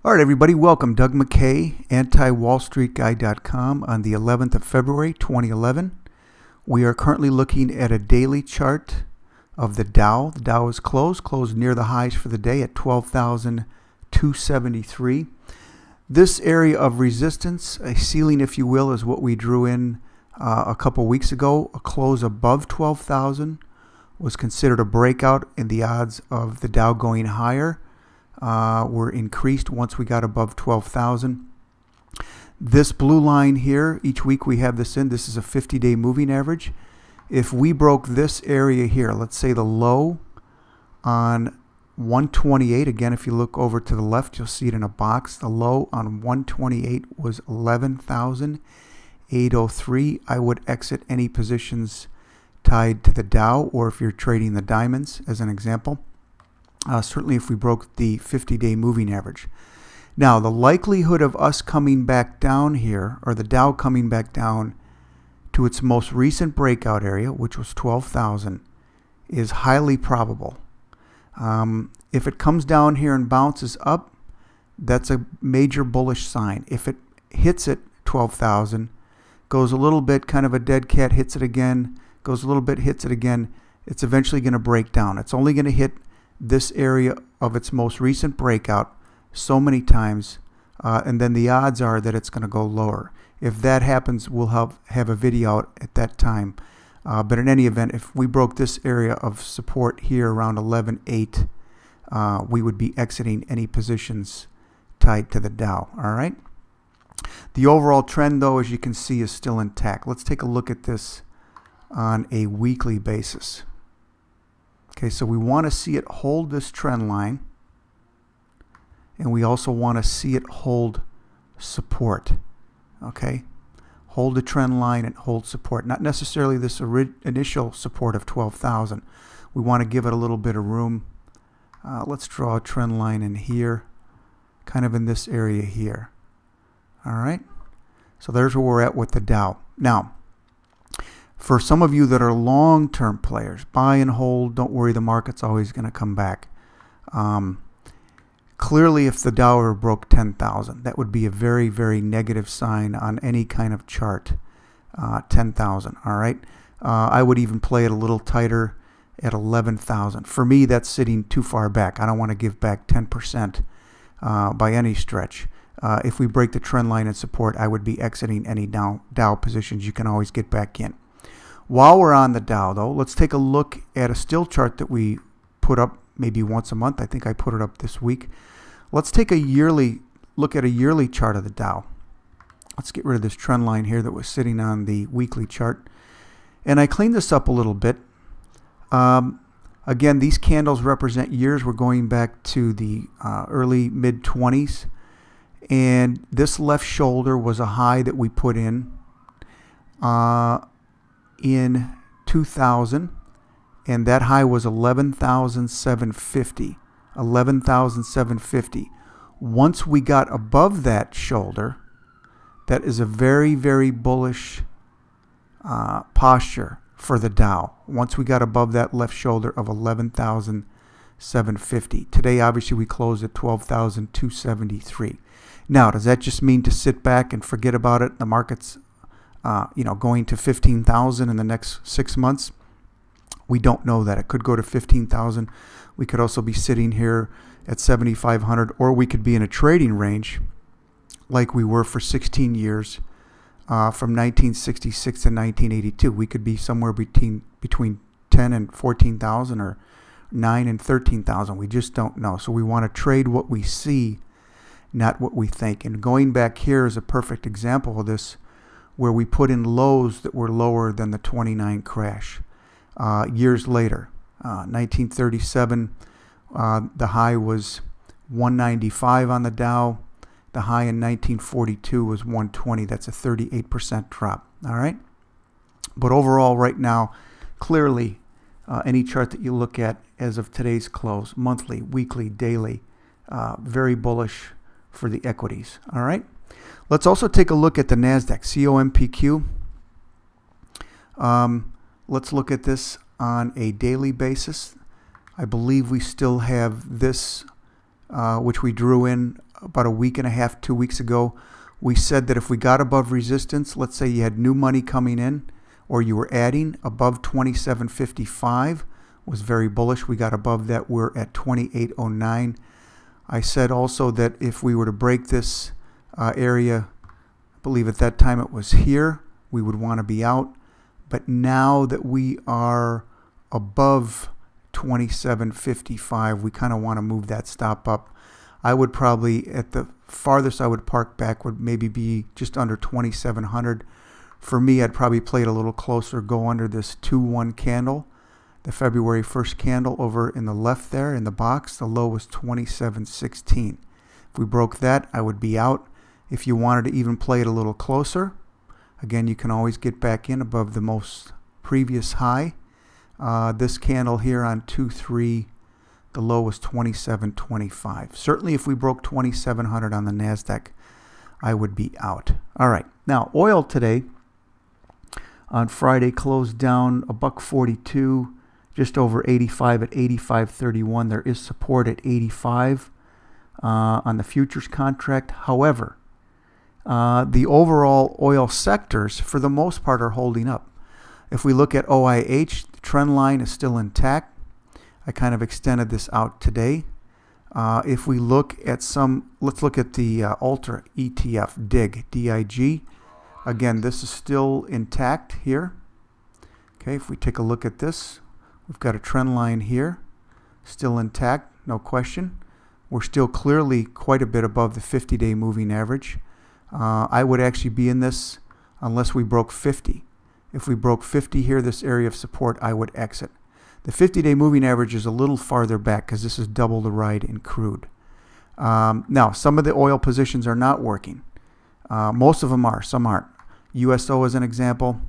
All right, everybody, welcome. Doug McKay, anti-wallstreetguy.com on the 11th of February, 2011. We are currently looking at a daily chart of the Dow. The Dow is closed near the highs for the day at 12,273. This area of resistance, a ceiling if you will, is what we drew in a couple weeks ago. A close above 12,000 was considered a breakout, and the odds of the Dow going higher were increased once we got above 12,000. This blue line here, each week we have this in. This is a 50-day moving average. If we broke this area here, let's say the low on 128, again, if you look over to the left, you'll see it in a box. The low on 128 was 11,803. I would exit any positions tied to the Dow, or if you're trading the diamonds as an example. Certainly if we broke the 50-day moving average. Now, the likelihood of us coming back down here, or the Dow coming back down to its most recent breakout area, which was 12,000, is highly probable. If it comes down here and bounces up, that's a major bullish sign. If it hits it 12,000, goes a little bit, kind of a dead cat, hits it again, goes a little bit, hits it again, it's eventually going to break down. It's only going to hit this area of its most recent breakout so many times, and then the odds are that it's going to go lower. If that happens, we'll have a video out at that time. But in any event, if we broke this area of support here around 11.8, we would be exiting any positions tied to the Dow. All right. The overall trend, though, as you can see, is still intact. Let's take a look at this on a weekly basis. Okay, so we want to see it hold this trend line, and we also want to see it hold support. Okay, hold the trend line and hold support. Not necessarily this initial support of 12,000. We want to give it a little bit of room. Let's draw a trend line in here, kind of in this area here. All right, so there's where we're at with the Dow. Now, for some of you that are long-term players, buy and hold, don't worry, the market's always going to come back. Clearly, if the Dow ever broke 10,000, that would be a very, very negative sign on any kind of chart. 10,000, all right? I would even play it a little tighter at 11,000. For me, that's sitting too far back. I don't want to give back 10% by any stretch. If we break the trend line and support, I would be exiting any Dow positions. You can always get back in. While we're on the Dow, though, let's take a look at a still chart that we put up maybe once a month. I think I put it up this week. Let's take a yearly look at a yearly chart of the Dow. Let's get rid of this trend line here that was sitting on the weekly chart. And I cleaned this up a little bit. Again, these candles represent years. We're going back to the early mid-20s. And this left shoulder was a high that we put in 2000, and that high was 11,750. 11,750. Once we got above that shoulder, that is a very, very bullish posture for the Dow. Once we got above that left shoulder of 11,750. Today, obviously, we closed at 12,273. Now, does that just mean to sit back and forget about it? The market's going to 15,000 in the next 6 months? We don't know that. It could go to 15,000. We could also be sitting here at 7,500, or we could be in a trading range like we were for 16 years from 1966 to 1982. We could be somewhere between 10 and 14,000 or 9 and 13,000. We just don't know. So we want to trade what we see, not what we think. And going back here is a perfect example of this, where we put in lows that were lower than the 29 crash. Years later, 1937, the high was 195 on the Dow. The high in 1942 was 120. That's a 38% drop. All right. But overall, right now, clearly, any chart that you look at as of today's close, monthly, weekly, daily, very bullish for the equities. All right. Let's also take a look at the NASDAQ, COMPQ. Let's look at this on a daily basis. I believe we still have this, which we drew in about a week and a half, 2 weeks ago, we said that if we got above resistance, let's say you had new money coming in or you were adding above 27.55, was very bullish. We got above that. We're at 28.09. I said also that if we were to break this area, I believe at that time it was here, we would want to be out. But now that we are above 27.55, we kind of want to move that stop up. I would probably, at the farthest I would park back would maybe be just under 2,700. For me, I'd probably play it a little closer, go under this 2-1 candle, the February 1st candle over in the left there in the box. The low was 27.16. If we broke that, I would be out. If you wanted to even play it a little closer, again, you can always get back in above the most previous high. This candle here on 2-3, the low was 27.25. Certainly if we broke 2,700 on the NASDAQ, I would be out. All right. Now, oil today on Friday closed down $1.42, just over 85 at 85.31. There is support at 85 on the futures contract. However, the overall oil sectors, for the most part, are holding up. If we look at OIH, the trend line is still intact. I kind of extended this out today. If we look at let's look at the Ultra ETF, DIG, D-I-G. Again, this is still intact here. Okay, if we take a look at this, we've got a trend line here, still intact, no question. We're still clearly quite a bit above the 50-day moving average. I would actually be in this unless we broke 50. If we broke 50 here, this area of support, I would exit. The 50-day moving average is a little farther back because this is double the ride in crude. Now, some of the oil positions are not working. Most of them are, some aren't. USO, as an example,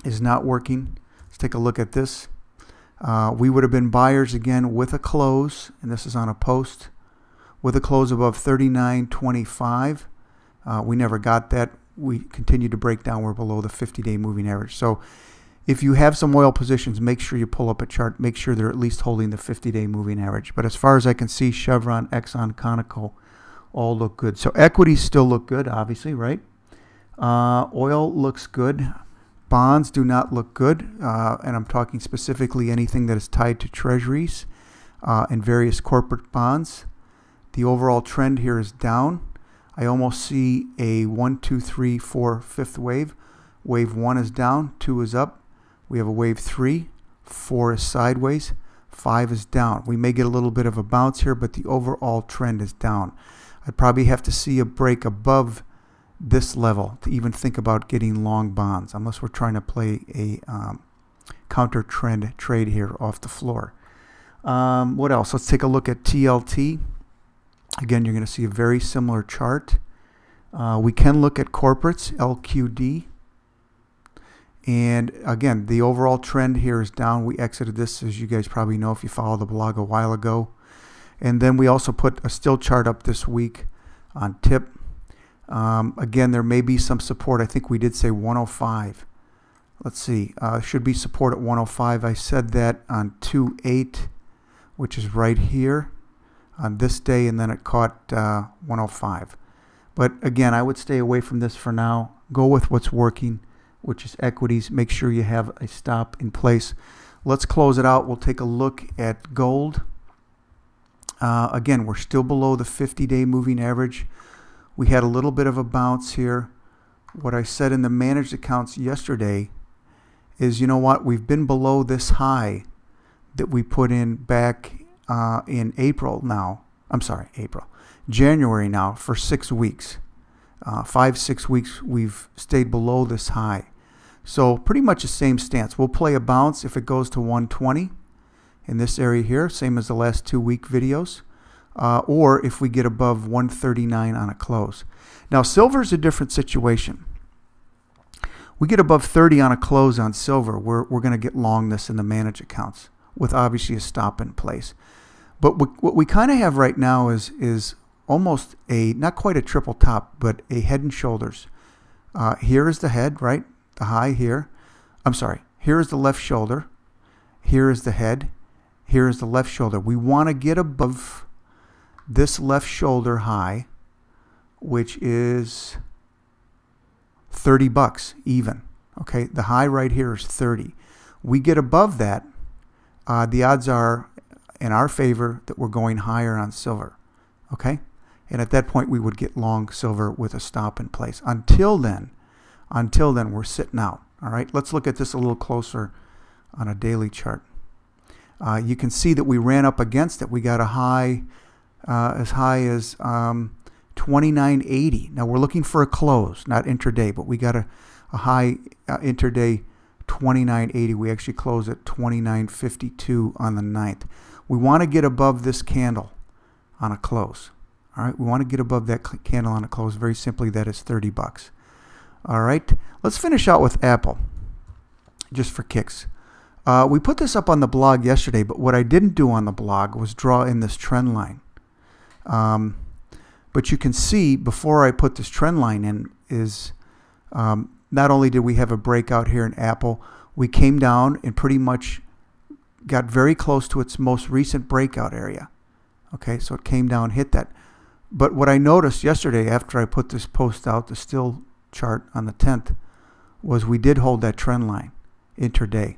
is not working. Let's take a look at this. We would have been buyers again with a close, and this is on a post, with a close above 39.25. We never got that. We continue to break down. We're below the 50-day moving average. So if you have some oil positions, make sure you pull up a chart. Make sure they're at least holding the 50-day moving average. But as far as I can see, Chevron, Exxon, Conoco all look good. So equities still look good, obviously, right? Oil looks good. Bonds do not look good. And I'm talking specifically anything that is tied to treasuries and various corporate bonds. The overall trend here is down. I almost see a 1, 2, 3, 4, fifth wave. Wave 1 is down, 2 is up. We have a wave 3, 4 is sideways, 5 is down. We may get a little bit of a bounce here, but the overall trend is down. I'd probably have to see a break above this level to even think about getting long bonds, unless we're trying to play a counter trend trade here off the floor. What else? Let's take a look at TLT. Again, you're going to see a very similar chart. We can look at corporates, LQD. And again, the overall trend here is down. We exited this, as you guys probably know if you follow the blog a while ago. And then we also put a still chart up this week on TIP. Again, there may be some support. I think we did say 105. Let's see. Should be support at 105. I said that on 2.8, which is right here on this day, and then it caught 105. But again, I would stay away from this for now. Go with what's working, which is equities. Make sure you have a stop in place. Let's close it out. We'll take a look at gold. Again, we're still below the 50-day moving average. We had a little bit of a bounce here. What I said in the managed accounts yesterday is, you know what, we've been below this high that we put in back in April now. I'm sorry, January now for 6 weeks. 5-6 weeks we've stayed below this high. So pretty much the same stance. We'll play a bounce if it goes to 120 in this area here, same as the last 2-week videos. Or if we get above 139 on a close. Now, silver's a different situation. We get above 30 on a close on silver, we're going to get long this in the managed accounts with obviously a stop in place. But what we kind of have right now is almost a, not quite a triple top, but a head and shoulders. Here is the head, right? The high here. I'm sorry. Here is the left shoulder. Here is the head. Here is the left shoulder. We want to get above this left shoulder high, which is $30 even. Okay, the high right here is 30. We get above that, the odds are in our favor that we're going higher on silver. Okay, and at that point we would get long silver with a stop in place. Until then we're sitting out. All right, let's look at this a little closer on a daily chart. You can see that we ran up against it. We got a high as high as 29.80. Now we're looking for a close, not intraday, but we got a high intraday 29.80. We actually closed at 29.52 on the 9th. We want to get above this candle on a close. All right, we want to get above that candle on a close. Very simply, that is $30. All right, let's finish out with Apple, just for kicks. We put this up on the blog yesterday, but what I didn't do on the blog was draw in this trend line. But you can see before I put this trend line in is not only did we have a breakout here in Apple, we came down and pretty much got very close to its most recent breakout area. Okay, so it came down, hit that. But what I noticed yesterday after I put this post out, the still chart on the 10th, was we did hold that trend line intraday.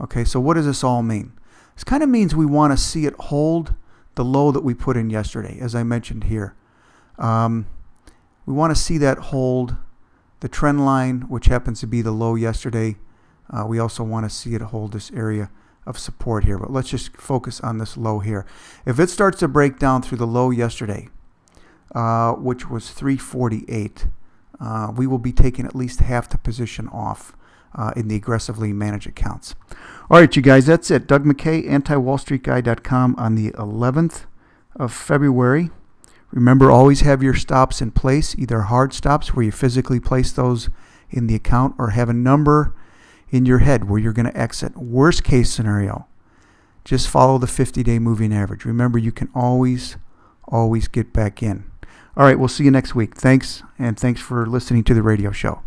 Okay, so what does this all mean? This kind of means we want to see it hold the low that we put in yesterday, as I mentioned here. We want to see that hold the trend line, which happens to be the low yesterday. We also want to see it hold this area of support here, but let's just focus on this low here. If it starts to break down through the low yesterday, which was 348, we will be taking at least half the position off in the aggressively managed accounts. All right, you guys, that's it. Doug McKay, antiwallstreetguy.com on the 11th of February. Remember, always have your stops in place, either hard stops where you physically place those in the account, or have a number in your head where you're going to exit. Worst case scenario, just follow the 50-day moving average. Remember, you can always get back in. All right, we'll see you next week. Thanks, and thanks for listening to the radio show.